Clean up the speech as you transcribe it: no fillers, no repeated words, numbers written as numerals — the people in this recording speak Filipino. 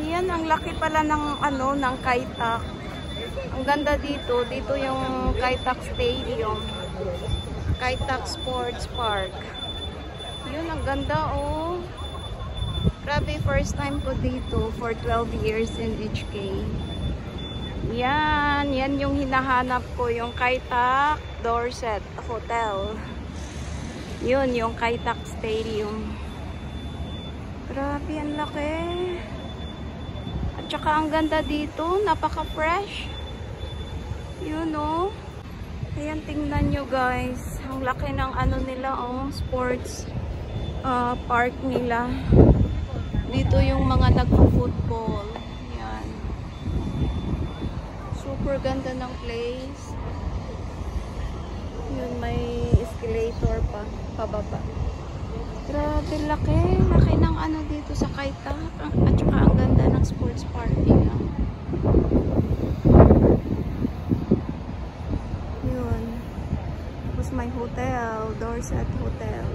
Ayan, ang laki pala ng ano, ng Kai-Tak. Ang ganda dito. Dito yung Kai-Tak Stadium. Kai-Tak Sports Park. Yun, ang ganda oh. Grabe, first time ko dito for 12 years in HK. Yan, yan yung hinahanap ko, yung Kai-Tak Dorset Hotel. Yun, yung Kai-Tak Stadium. Grabe, ang laki. At saka ang ganda dito, napaka-fresh. Yun oh. Ayan, tingnan nyo guys. Ang laki ng ano nila oh, sports park nila. Dito yung mga nagpo-football. Yan. Super ganda ng place. Yun, may escalator pa pababa. Grabe, laki. Laki ng ano dito sa Kai-Tak. At saka ang ganda ng sports park nila. Yun. Tapos may hotel. Dorset Hotel.